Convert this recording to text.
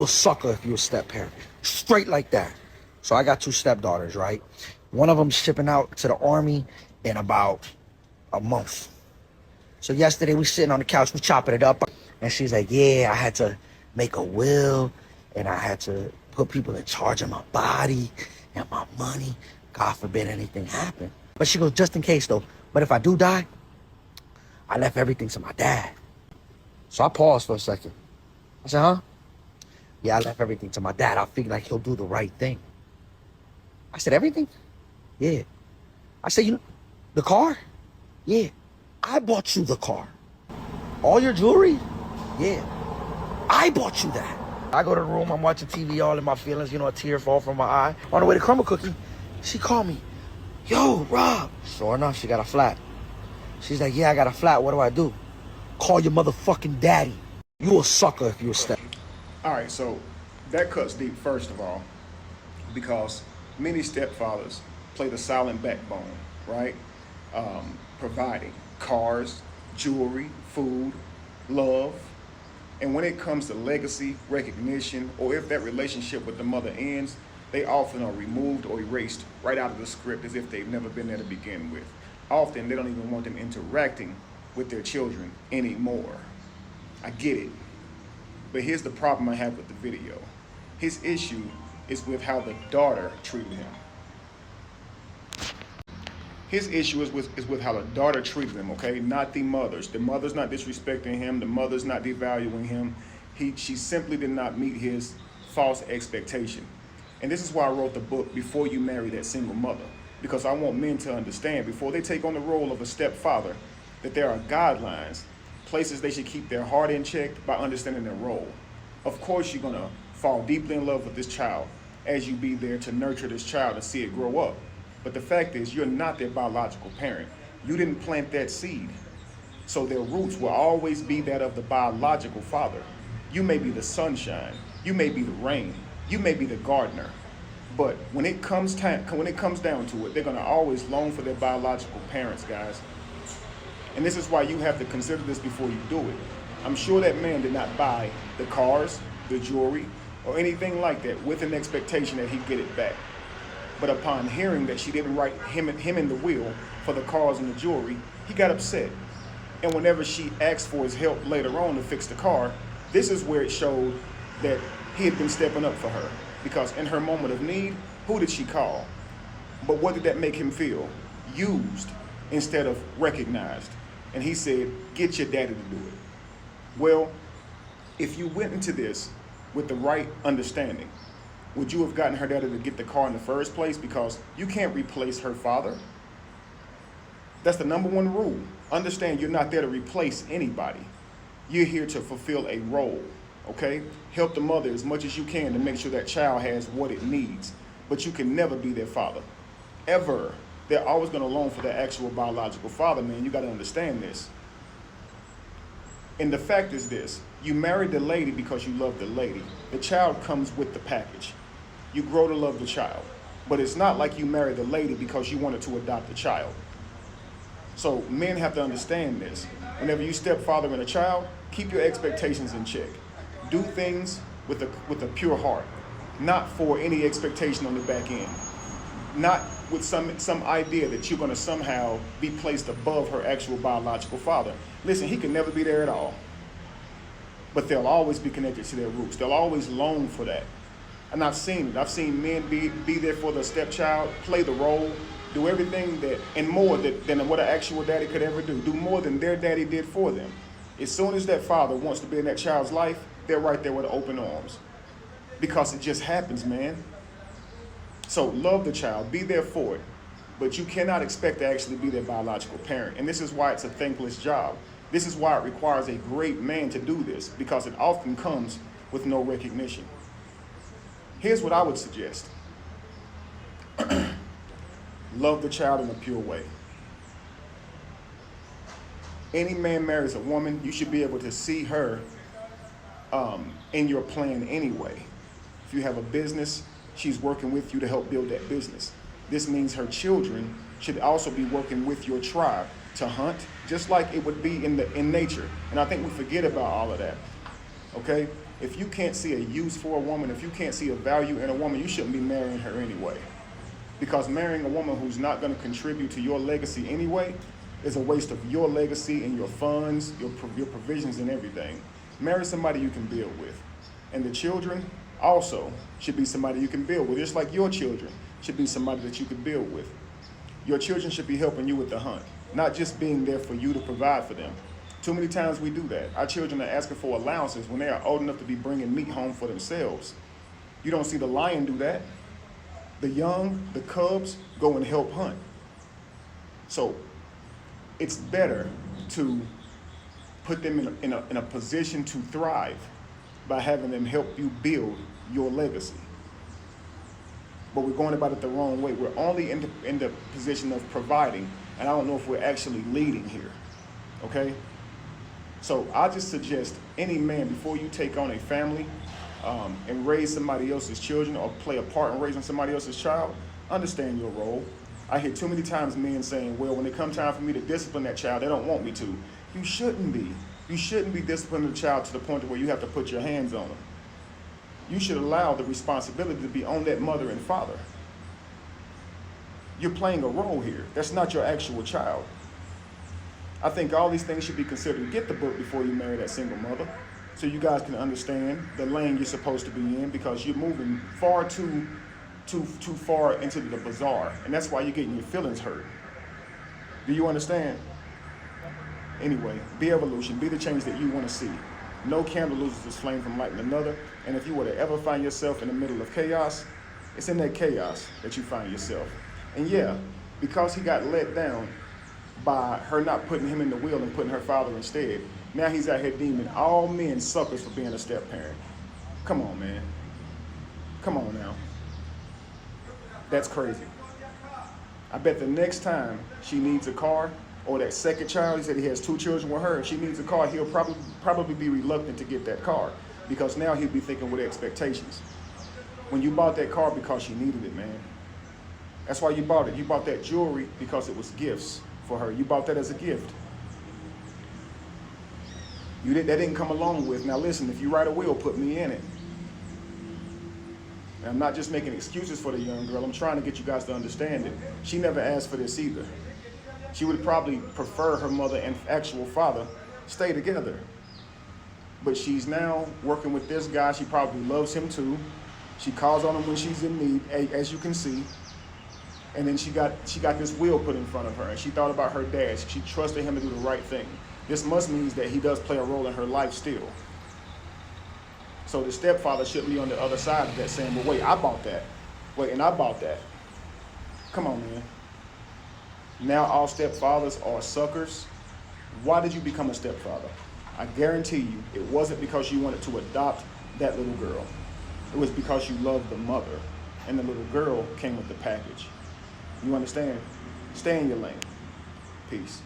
A sucker if you a step parent. Straight like that. So I got two stepdaughters, right? One of them shipping out to the army in about a month. So yesterday we sitting on the couch, we chopping it up, and she's like, yeah, I had to make a will, and I had to put people in charge of my body and my money. God forbid anything happen. But she goes, just in case though. But if I do die, I left everything to my dad. So I paused for a second. I said, huh? Yeah, I left everything to my dad. I figured like he'll do the right thing. I said, everything? Yeah. I said, the car? Yeah. I bought you the car. All your jewelry? Yeah. I bought you that. I go to the room, I'm watching TV, all in my feelings, a tear fall from my eye. On the way to Crumble Cookie, she called me. Yo, Rob. Sure enough, she got a flat. She's like, yeah, I got a flat. What do I do? Call your motherfucking daddy. You a sucker if you a step. All right, so that cuts deep, first of all, because many stepfathers play the silent backbone, right? Providing cars, jewelry, food, love. And when it comes to legacy, recognition, or if that relationship with the mother ends, they often are removed or erased right out of the script as if they've never been there to begin with. Often, they don't even want them interacting with their children anymore. I get it. But here's the problem I have with the video. His issue is with how the daughter treated him. His issue is with how the daughter treated him, okay? Not the mothers. The mother's not disrespecting him. The mother's not devaluing him. She simply did not meet his false expectation. And this is why I wrote the book, Before You Marry That Single Mother. Because I want men to understand, before they take on the role of a stepfather, that there are guidelines, places they should keep their heart in check by understanding their role. Of course, you're gonna fall deeply in love with this child as you be there to nurture this child and see it grow up. But the fact is, you're not their biological parent. You didn't plant that seed. So their roots will always be that of the biological father. You may be the sunshine, you may be the rain, you may be the gardener. But when it comes down to it, they're gonna always long for their biological parents, guys. And this is why you have to consider this before you do it. I'm sure that man did not buy the cars, the jewelry, or anything like that with an expectation that he'd get it back. But upon hearing that she didn't write him in the will for the cars and the jewelry, he got upset. And whenever she asked for his help later on to fix the car, this is where it showed that he had been stepping up for her. Because in her moment of need, who did she call? But what did that make him feel? Used instead of recognized. And he said, get your daddy to do it. Well, if you went into this with the right understanding, would you have gotten her daddy to get the car in the first place? Because you can't replace her father. That's the number one rule. Understand you're not there to replace anybody. You're here to fulfill a role, okay? Help the mother as much as you can to make sure that child has what it needs. But you can never be their father, ever. They're always gonna long for their actual biological father, man. You gotta understand this. And the fact is this, you married the lady because you love the lady. The child comes with the package. You grow to love the child. But it's not like you married the lady because you wanted to adopt the child. So men have to understand this. Whenever you stepfather in a child, keep your expectations in check. Do things with a pure heart, not for any expectation on the back end. Not with some idea that you're going to somehow be placed above her actual biological father. Listen, he can never be there at all. But they'll always be connected to their roots. They'll always long for that. And I've seen it. I've seen men be there for their stepchild, play the role, do everything that and more than what an actual daddy could ever do. Do more than their daddy did for them. As soon as that father wants to be in that child's life, they're right there with open arms. Because it just happens, man. So love the child, be there for it, but you cannot expect to actually be their biological parent. And this is why it's a thankless job. This is why it requires a great man to do this, because it often comes with no recognition. Here's what I would suggest. Love the child in a pure way. Any man marries a woman, you should be able to see her in your plan anyway. If you have a business, she's working with you to help build that business. This means her children should also be working with your tribe to hunt, just like it would be in nature. And I think we forget about all of that, okay? If you can't see a use for a woman, if you can't see a value in a woman, you shouldn't be marrying her anyway. Because marrying a woman who's not going to contribute to your legacy anyway is a waste of your legacy and your funds, your provisions and everything. Marry somebody you can build with. And the children also should be somebody you can build with. Just like your children should be somebody that you can build with. Your children should be helping you with the hunt, not just being there for you to provide for them. Too many times we do that. Our children are asking for allowances when they are old enough to be bringing meat home for themselves. You don't see the lion do that. The young, the cubs, go and help hunt. So it's better to put them in a position to thrive by having them help you build your legacy. But we're going about it the wrong way. We're only in the position of providing, and I don't know if we're actually leading here, okay? So I just suggest any man, before you take on a family and raise somebody else's children or play a part in raising somebody else's child, understand your role. I hear too many times men saying, well, when it comes time for me to discipline that child, they don't want me to. You shouldn't be. You shouldn't be disciplining the child to the point where you have to put your hands on them. You should allow the responsibility to be on that mother and father. You're playing a role here. That's not your actual child. I think all these things should be considered. Get the book before you marry that single mother so you guys can understand the lane you're supposed to be in, because you're moving far too far into the bazaar, and that's why you're getting your feelings hurt. Do you understand? Anyway, be evolution. Be the change that you want to see. No candle loses its flame from lighting another. And if you were to ever find yourself in the middle of chaos, it's in that chaos that you find yourself. And yeah, because he got let down by her not putting him in the wheel and putting her father instead, now he's out here deeming all men suckers for being a step parent. Come on, man. Come on now. That's crazy. I bet the next time she needs a car, or that second child, he said he has 2 children with her, if she needs a car, he'll probably be reluctant to get that car, because now he'll be thinking with expectations. When you bought that car because she needed it, man. That's why you bought it. You bought that jewelry because it was gifts for her. You bought that as a gift. That didn't come along with, now listen, if you write a will, put me in it. And I'm not just making excuses for the young girl. I'm trying to get you guys to understand it. She never asked for this either. She would probably prefer her mother and actual father stay together. But she's now working with this guy. She probably loves him too. She calls on him when she's in need, as you can see. And then she got this will put in front of her, and she thought about her dad. She trusted him to do the right thing. This must mean that he does play a role in her life still. So the stepfather should be on the other side of that, saying, well, wait, I bought that. Wait, and I bought that. Come on, man. Now all stepfathers are suckers. Why did you become a stepfather? I guarantee you it wasn't because you wanted to adopt that little girl. It was because you loved the mother, and the little girl came with the package. You understand? Stay in your lane. Peace.